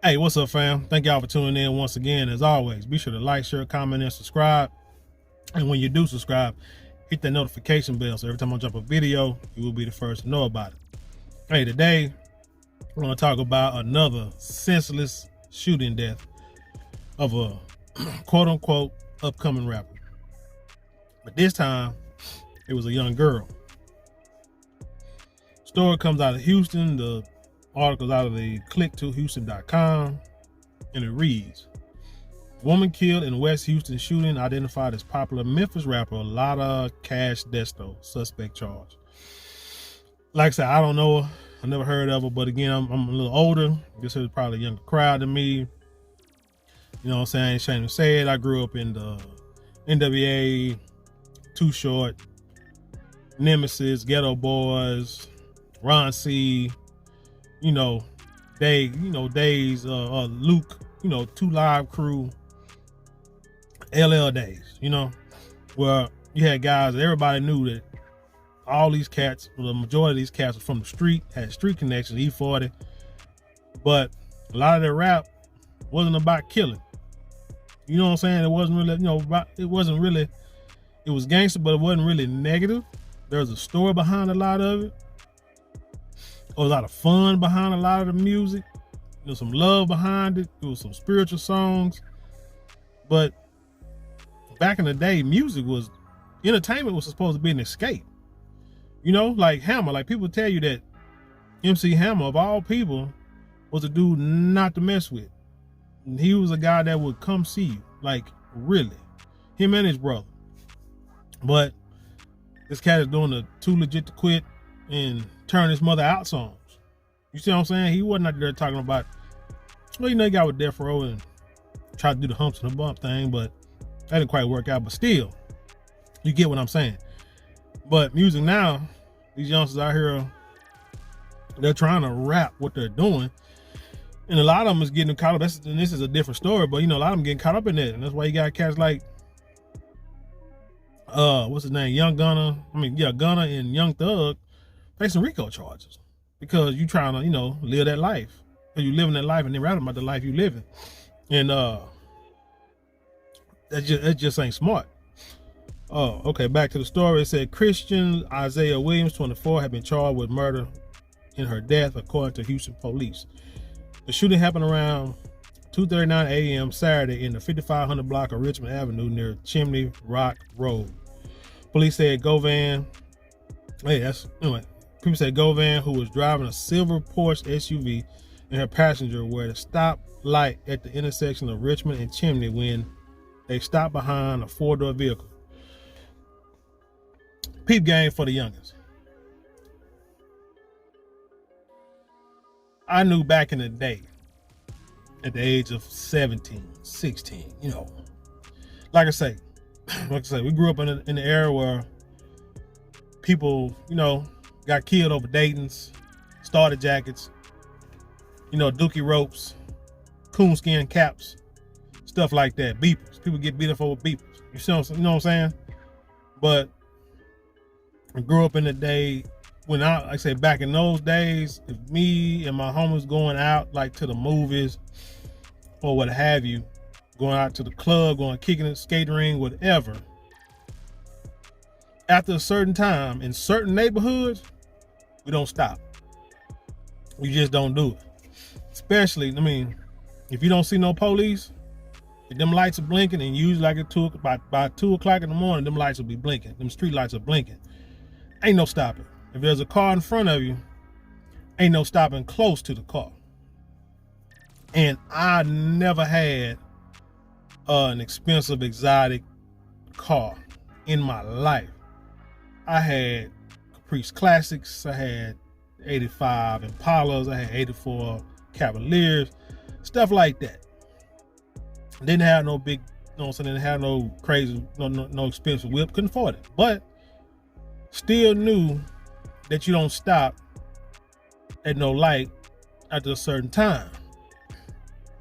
Hey, what's up, fam? Thank y'all for tuning in once again. As always, be sure to like, share, comment, and subscribe. And when you do subscribe, hit that notification bell so every time I drop a video, you will be the first to know about it. Hey, today we're going to talk about another senseless shooting death of a quote-unquote upcoming rapper. But this time, it was a young girl. Story comes out of Houston. The article's out of the click2houston.com, and it reads: woman killed in West Houston shooting identified as popular Memphis rapper Lotta Cash Desto, suspect charged. Like I said, I don't know her. I never heard of her, but again, I'm a little older. This is probably a younger crowd than me. You know what I'm saying? Shame to say it. I grew up in the NWA, Too Short, Nemesis, Ghetto Boys, Ron C, days, Luke, 2 Live Crew, LL days, where you had guys that everybody knew that all these cats, the majority of these cats were from the street, had street connections, E40, but a lot of their rap wasn't about killing. You know what I'm saying? It wasn't really, it was gangster, but it wasn't really negative. There was a story behind a lot of it. There was a lot of fun behind a lot of the music. There was some love behind it. There was some spiritual songs. But back in the day, entertainment was supposed to be an escape. Like Hammer, like people tell you that MC Hammer, of all people, was a dude not to mess with. And he was a guy that would come see you, like really, him and his brother. But this cat is doing the Too Legit to Quit and Turn His Mother Out songs. You see what I'm saying? He wasn't out there talking about, he got with Death Row and tried to do the humps and the bump thing, but that didn't quite work out. But still, you get what I'm saying. But music now, these youngsters out here, they're trying to rap what they're doing. And a lot of them is getting caught up. And this is a different story, but a lot of them getting caught up in that. And that's why you got cats like, what's his name? Gunna and Young Thug facing RICO charges because you trying to, live that life. Because you living that life and they rapping about the life you living. And that just ain't smart. Oh, okay, back to the story. It said Christian Isaiah Williams, 24, had been charged with murder in her death, according to Houston police. The shooting happened around 2:39 a.m. Saturday in the 5500 block of Richmond Avenue near Chimney Rock Road. Police said Govan, people said Govan, who was driving a silver Porsche SUV, and her passenger were at a stop light at the intersection of Richmond and Chimney when they stopped behind a 4-door vehicle. Peep game for the youngest. I knew back in the day, at the age of 17, 16, like I say, we grew up in the era where people, got killed over Dayton's, starter jackets, dookie ropes, coonskin caps, stuff like that. Beepers. People get beat up over beepers. You know what I'm saying? But I grew up in the day when back in those days, if me and my homies going out like to the movies or what have you, going out to the club, going kicking it, skating ring, whatever, after a certain time in certain neighborhoods, we don't stop. We just don't do it. Especially, if you don't see no police, if them lights are blinking, and usually like by 2 o'clock in the morning, them lights will be blinking. Them street lights are blinking. Ain't no stopping. If there's a car in front of you, ain't no stopping close to the car. And I never had an expensive exotic car in my life. I had Caprice Classics, I had 85 Impalas, I had 84 Cavaliers, stuff like that. Didn't have no big, didn't have no crazy, no expensive whip, couldn't afford it. But still knew that you don't stop at no light after a certain time.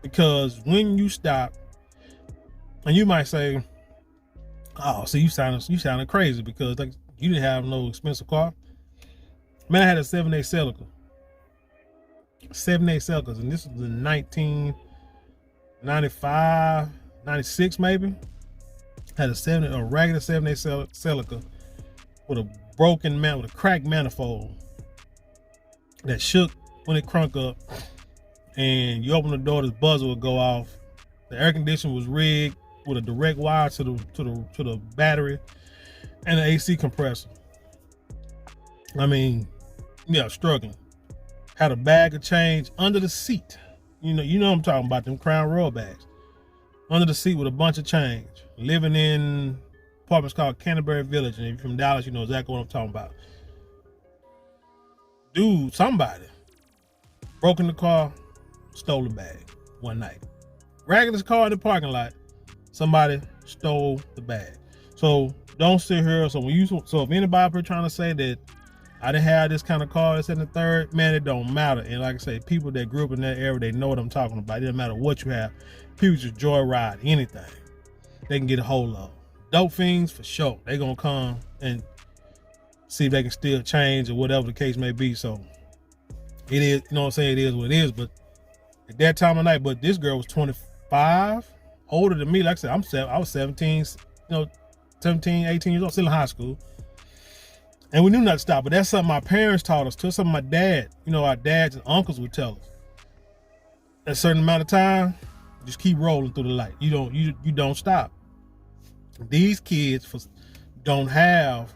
Because when you stop, and you might say, oh, so you sounded crazy because like you didn't have no expensive car. Man, I had a 7.8 Celica. 78 Celicas, and this was in 1995, 96 maybe. Had a regular 78 Celica with a with a cracked manifold that shook when it crunk up, and you open the door, this buzzer would go off. The air conditioner was rigged with a direct wire to the battery and an AC compressor. I mean, yeah, struggling. Had a bag of change under the seat. You know what I'm talking about, them Crown Royal bags. Under the seat with a bunch of change. Living in apartments called Canterbury Village, and if you're from Dallas, you know exactly what I'm talking about. Dude, somebody broke in the car, stole the bag one night. Ragged his car in the parking lot, somebody stole the bag. So don't sit here. So if anybody trying to say that I didn't have this kind of car, this and the third, man, it don't matter. And like I say, people that grew up in that area, they know what I'm talking about. It doesn't matter what you have. People just joyride anything they can get a hold of. Dope fiends, for sure, they gonna come and see if they can steal change or whatever the case may be. So it is, you know what I'm saying, it is what it is. But at that time of night, but this girl was 25, older than me. Like I said, I was 17, 17, 18 years old, still in high school. And we knew not to stop, but that's something my parents taught us, to something my dad, our dads and uncles would tell us. At a certain amount of time, just keep rolling through the light. You don't stop. These kids don't have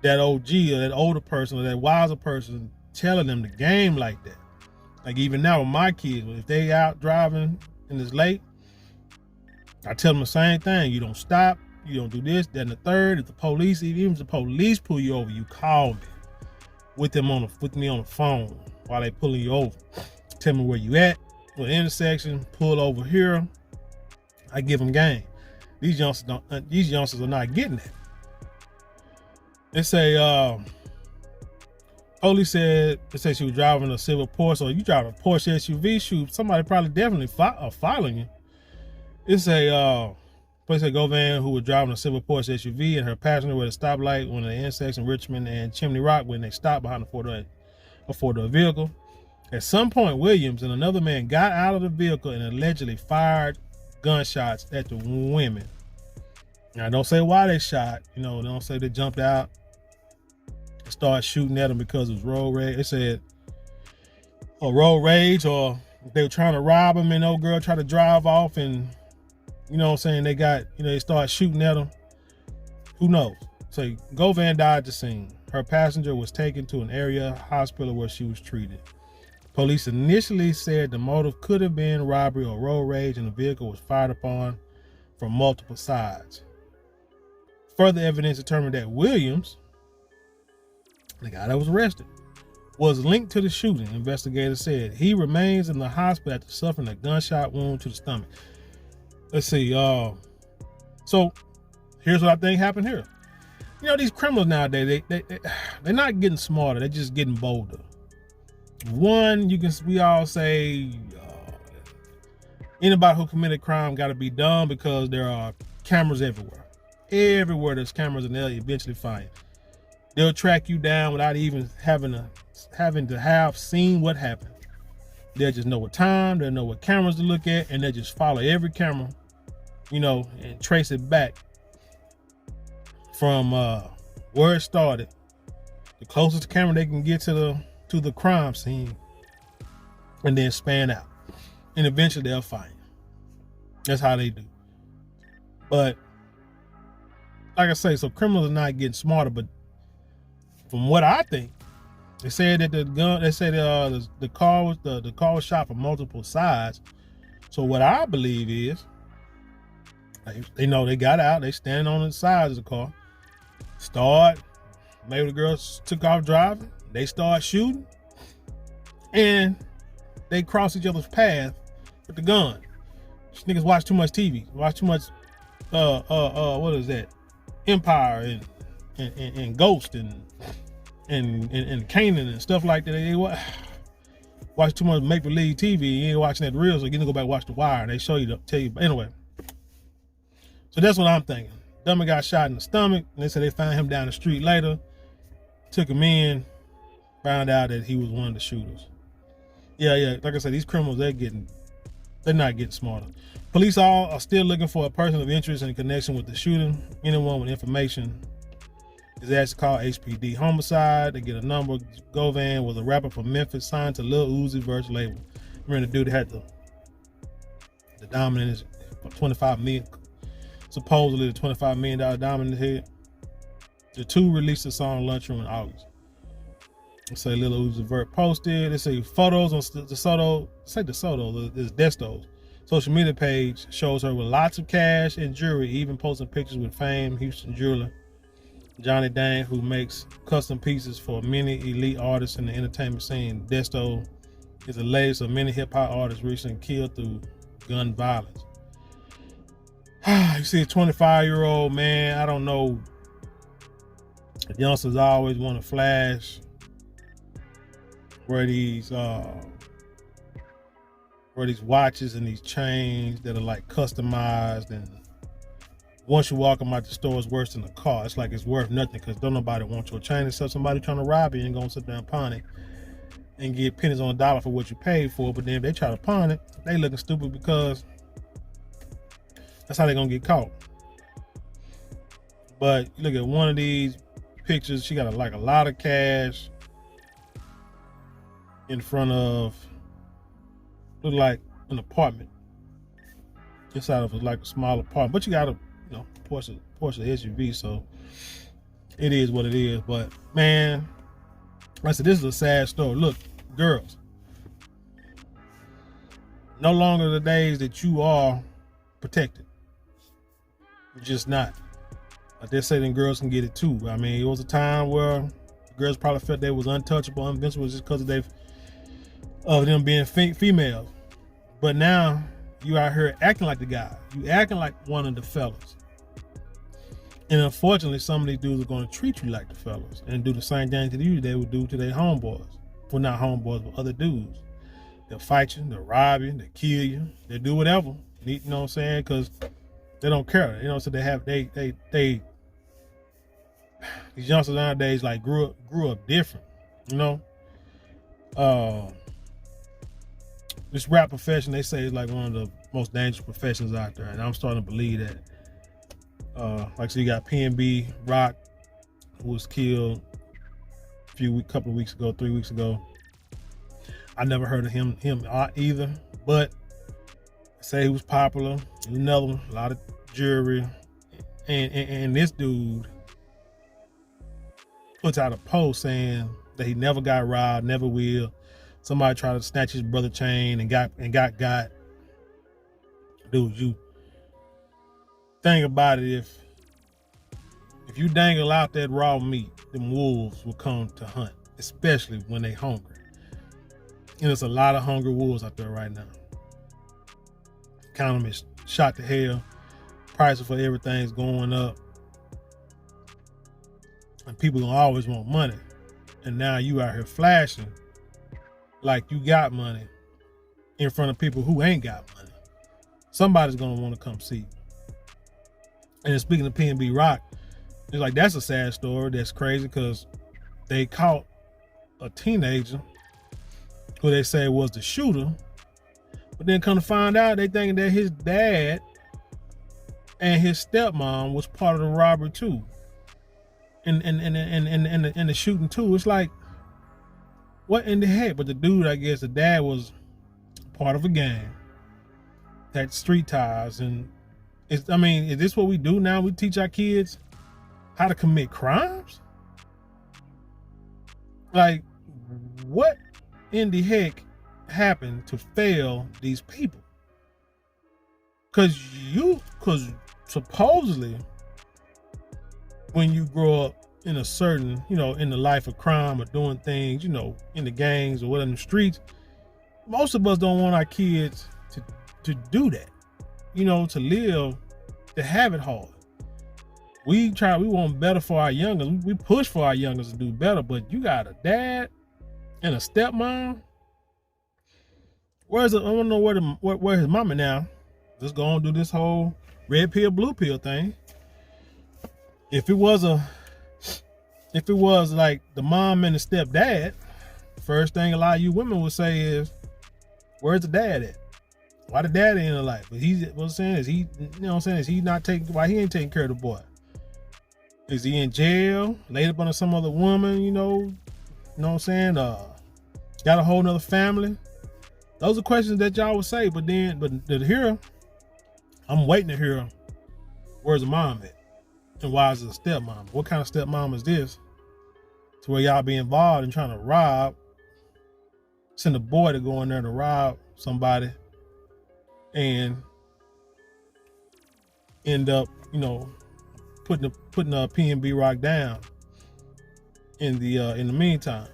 that OG or that older person or that wiser person telling them the game like that. Like even now with my kids, if they out driving and it's late, I tell them the same thing. You don't stop. You don't do this, that, and the third. If the police, even if the police pull you over, you call me with me on the phone while they pulling you over. Tell me where you at, what intersection, pull over here. I give them game. These youngsters are not getting it. They say, police said she was driving a silver Porsche. So you drive a Porsche SUV, shoot, somebody probably definitely following you. It's a police said Govan, who was driving a silver Porsche SUV, and her passenger were at a stoplight when the intersection Richmond and Chimney Rock when they stopped behind a four-door vehicle. At some point, Williams and another man got out of the vehicle and allegedly fired gunshots at the women. Now, don't say why they shot. They don't say they jumped out and started shooting at them because it was road rage. They said road rage, or they were trying to rob them and old girl tried to drive off and, they started shooting at them. Who knows? So Govan died at the scene. Her passenger was taken to an area hospital where she was treated. Police initially said the motive could have been robbery or road rage, and the vehicle was fired upon from multiple sides. Further evidence determined that Williams, the guy that was arrested, was linked to the shooting. Investigators said he remains in the hospital after suffering a gunshot wound to the stomach. Let's see. So here's what I think happened here. These criminals nowadays, they're not getting smarter. They're just getting bolder. One, we all say anybody who committed crime got to be done because there are cameras everywhere. Everywhere there's cameras, and they'll eventually find you. They'll track you down without even having to have seen what happened. They'll just know what time, they'll know what cameras to look at, and they'll just follow every camera, and trace it back from where it started. The closest camera they can get to the crime scene, and then span out, and eventually they'll find you. That's how they do. But like I say, so criminals are not getting smarter. But from what I think, they said that the car was shot from multiple sides. So what I believe is, they know they got out, they standing on the sides of the car, maybe the girls took off driving, they start shooting, and they cross each other's path with the gun. These niggas watch too much TV, watch too much what is that? Empire and Ghost and Kanan and stuff like that. They watch too much make-believe TV. You ain't watching that real, so you need to go back and watch The Wire. They show you tell you. But anyway, so that's what I'm thinking. Dummy got shot in the stomach, and they said they found him down the street later, took him in, found out that he was one of the shooters. Yeah. Like I said, these criminals, they're not getting smarter. Police are still looking for a person of interest in connection with the shooting. Anyone with information is asked to call HPD Homicide. They get a number. Govan was a rapper from Memphis signed to Lil Uzi Vert's label. Remember the dude that had the diamond in his 25 million, supposedly the $25 million diamond in his head. The two released the song Lunchroom in August. They say Lil Uzi Vert posted. They say photos on the Soto, this Desto's social media page shows her with lots of cash and jewelry, even posting pictures with famed Houston jeweler Johnny Dang, who makes custom pieces for many elite artists in the entertainment scene. Desto is the latest of many hip-hop artists recently killed through gun violence. You see a 25-year-old man, I don't know. The youngsters always want to flash where these watches and these chains that are like customized, and once you walk them out the store, it's worse than the car. It's like it's worth nothing because don't nobody want your chain except somebody trying to rob you and gonna sit there and pawn it and get pennies on a dollar for what you paid for. But then if they try to pawn it, they looking stupid because that's how they gonna get caught. But you look at one of these pictures, she got a lot of cash in front of, look like an apartment. Inside of it like a small apartment, but you got a Porsche SUV, so it is what it is. But man, like I said, this is a sad story. Look, girls, no longer the days that you are protected. You're just not. Like they say, then girls can get it too. I mean, it was a time where girls probably felt they was untouchable, invincible, just because of them being females. But now you out here acting like the guy. You acting like one of the fellas. And unfortunately, some of these dudes are going to treat you like the fellas and do the same thing to you they would do to their homeboys. Well, not homeboys, but other dudes. They'll fight you, they'll rob you, they'll kill you, they'll do whatever. You know what I'm saying? Because they don't care. So these youngsters nowadays like grew up different. This rap profession, they say, is like one of the most dangerous professions out there, and I'm starting to believe that. Like so, you got PNB Rock, who was killed couple of weeks ago, 3 weeks ago. I never heard of him either, but I say he was popular. Another one, a lot of jewelry, and this dude puts out a post saying that he never got robbed, never will. Somebody tried to snatch his brother chain and got. Dude, you think about it. If you dangle out that raw meat, them wolves will come to hunt, especially when they hungry. And there's a lot of hungry wolves out there right now. Economy is shot to hell. Prices for everything's going up. And people gonna always want money. And now you out here flashing like you got money in front of people who ain't got money. Somebody's gonna want to come see you. And speaking of PNB Rock, it's like that's a sad story. That's crazy because they caught a teenager who they say was the shooter, but then come to find out they thinking that his dad and his stepmom was part of the robbery too, and the shooting too. It's like, what in the heck? But the dude, I guess the dad was part of a gang, had street ties, and is this what we do now? We teach our kids how to commit crimes? Like, what in the heck happened to fail these people? Cause supposedly when you grow up in a certain, in the life of crime or doing things, in the gangs or whatever, in the streets, most of us don't want our kids to do that, to live, to have it hard. We want better for our youngers. We push for our youngers to do better, but you got a dad and a stepmom. I want to know where his mama now. Let's go and do this whole red pill, blue pill thing. If it was like the mom and the stepdad, first thing a lot of you women would say is, Where's the dad at? Why the dad ain't alive? But he's, what I'm saying is he, you know what I'm saying, is he not taking, why he ain't taking care of the boy? Is he in jail, laid up under some other woman, you know what I'm saying? Got a whole nother family? Those are questions that y'all would say, but to hear, I'm waiting to hear, where's the mom at? And why is it a stepmom? What kind of stepmom is this? To where y'all be involved in trying to send a boy to go in there to rob somebody and end up, you know, putting a P&B Rock down in the meantime.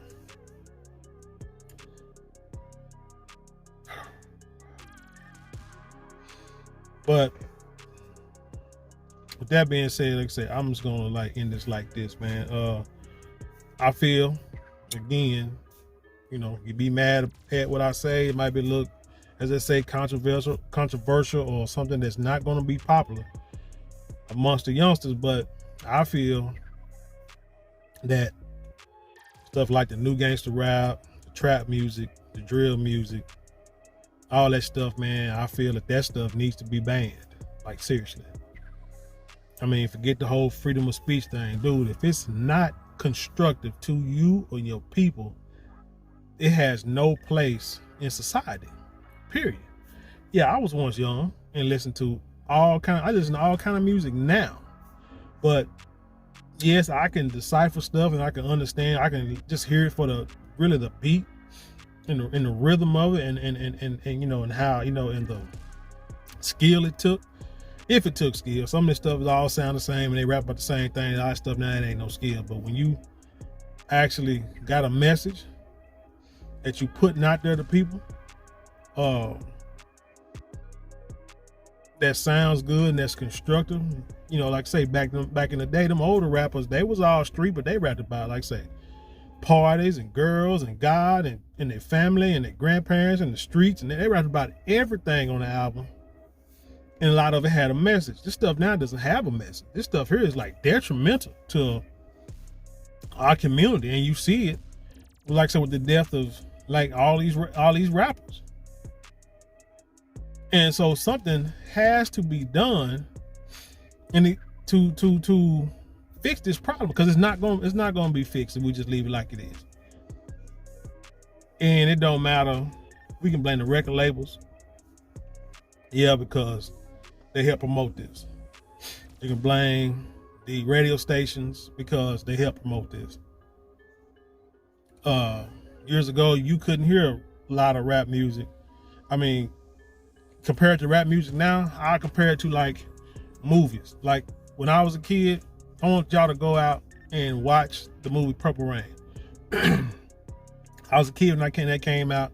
But with that being said, like I said, I'm just gonna like end this like this, man. I feel, again, you know, you be mad at what I say. It might be look, as I say, controversial, or something that's not gonna be popular amongst the youngsters. But I feel that stuff like the new gangster rap, the trap music, the drill music, all that stuff, man, I feel that stuff needs to be banned. Like, seriously. I mean, forget the whole freedom of speech thing. Dude, if it's not constructive to you or your people, it has no place in society. Period. Yeah, I was once young and listened to I listen to all kind of music now. But yes, I can decipher stuff and I can understand. I can just hear it for the beat and the rhythm of it and you know, and how, you know, and the skill it took. If it took skill, some of this stuff is all sound the same and they rap about the same thing. All that stuff now, it ain't no skill. But when you actually got a message that you putting out there to people, that sounds good and that's constructive, you know, like I say, back in the day, them older rappers, they was all street, but they rapped about, like I say, parties and girls and God and their family and their grandparents and the streets, and they rapped about everything on the album. And a lot of it had a message. This stuff now doesn't have a message. This stuff here is like detrimental to our community, and you see it, like I said, with the death of like all these rappers. And so something has to be done, and to fix this problem, because it's not going to be fixed if we just leave it like it is. And it don't matter. We can blame the record labels. Yeah, because they help promote this. You can blame the radio stations because they help promote this. Years ago, you couldn't hear a lot of rap music. I mean, compared to rap music now, I compare it to like movies. Like when I was a kid, I want y'all to go out and watch the movie Purple Rain. I was a kid when that came out,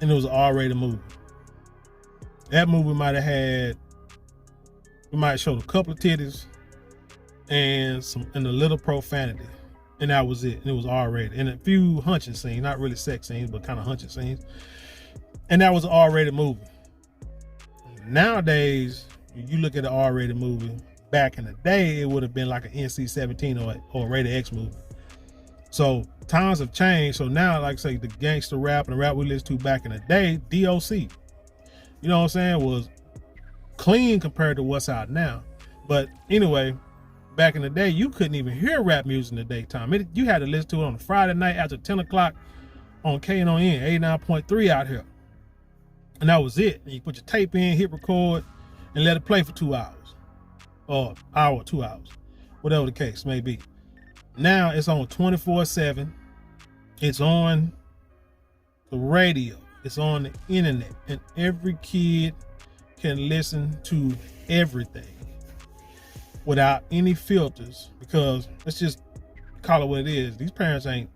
and it was an R-rated movie. That movie might have showed a couple of titties and a little profanity, and that was it. And it was R-rated, and a few hunching scenes, not really sex scenes, but kind of hunching scenes. And that was an R-rated movie. Nowadays, you look at an R-rated movie. Back in the day, it would have been like an NC-17 or a rated X movie. So times have changed. So now, like I say, the gangster rap and the rap we listened to back in the day, DOC, you know what I'm saying, was clean compared to what's out now. But anyway, back in the day, you couldn't even hear rap music in the daytime. You had to listen to it on a Friday night after 10 o'clock on KNON 89.3 out here. And that was it. And you put your tape in, hit record, and let it play for 2 hours. Or hour, 2 hours. Whatever the case may be. Now it's on 24/7. It's on the radio. It's on the internet. And every kid can listen to everything without any filters, because let's just call it what it is. These parents ain't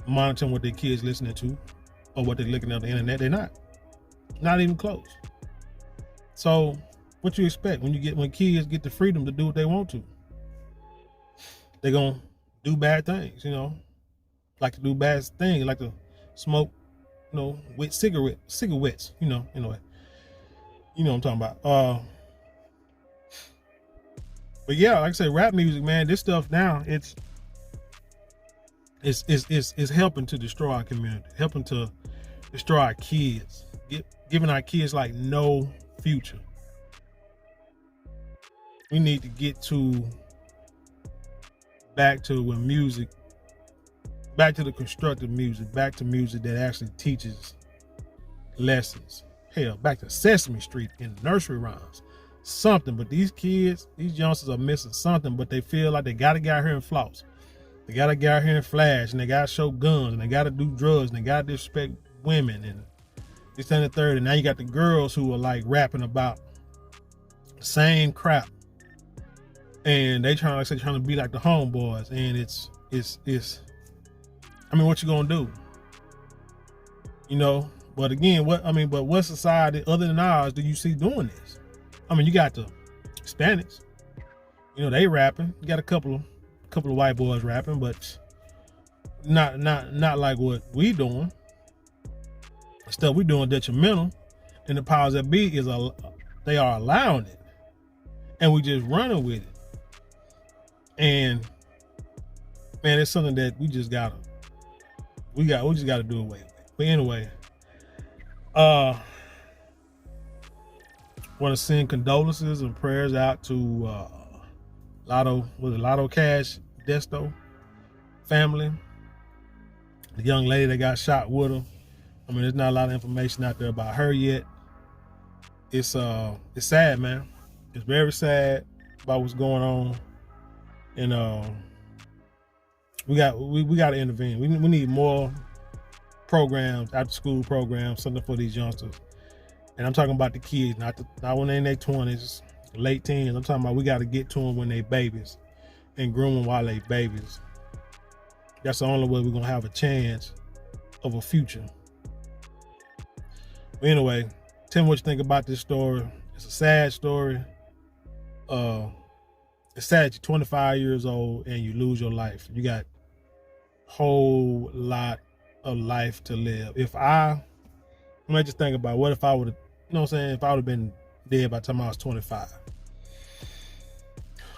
monitoring what their kids listening to or what they're looking at the internet. They're not even close. So what you expect when kids get the freedom to do what they want to? They're gonna do bad things, you know, like to do bad things, like to smoke, you know, with cigarettes, you know, anyway. You know what I'm talking about. But yeah, like I say, rap music, man, this stuff now, it's helping to destroy our community, helping to destroy our kids, giving our kids like no future. We need to get back to when music, back to the constructive music, back to music that actually teaches lessons. Hell, back to Sesame Street in nursery rhymes. Something, but these kids, these youngsters are missing something, but they feel like they gotta get out here and floss. They gotta get out here and flash, and they gotta show guns, and they gotta do drugs, and they gotta disrespect women, and this and the third. And now you got the girls who are like rapping about the same crap, and they trying to be like the homeboys, and it's. I mean, what you gonna do? You know. But again, what society other than ours do you see doing this? I mean, you got the Hispanics, you know, they rapping. You got a couple of white boys rapping, but not like what we doing. Stuff we doing detrimental, and the powers that be they are allowing it, and we just running with it. And man, it's something that we just gotta do away with. But anyway. Want to send condolences and prayers out to Lotto Cash Desto family, the young lady that got shot with her. I mean, there's not a lot of information out there about her yet. It's sad, man. It's very sad about what's going on, and we got to intervene. We need more programs, after school programs, something for these youngsters. And I'm talking about the kids, not when they're in their 20s, late teens. I'm talking about we got to get to them when they babies and groom them while they babies. That's the only way we're going to have a chance of a future. But anyway, tell me what you think about this story. It's a sad story. It's sad you're 25 years old and you lose your life. You got a whole lot of life to live. I might just think about what if I would have, you know what I'm saying, if I would have been dead by the time I was 25.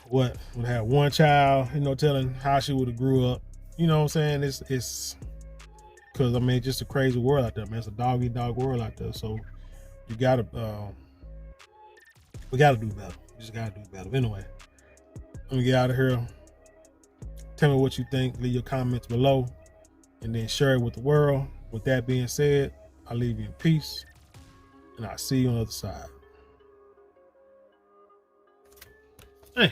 What would have one child, you know, telling how she would have grew up. You know what I'm saying? It's because I mean it's just a crazy world out there, man. It's a dog eat dog world out there. So we gotta do better. We just gotta do better. Anyway, let me get out of here. Tell me what you think. Leave your comments below. And then share it with the world. With that being said, I'll leave you in peace. And I'll see you on the other side. Hey.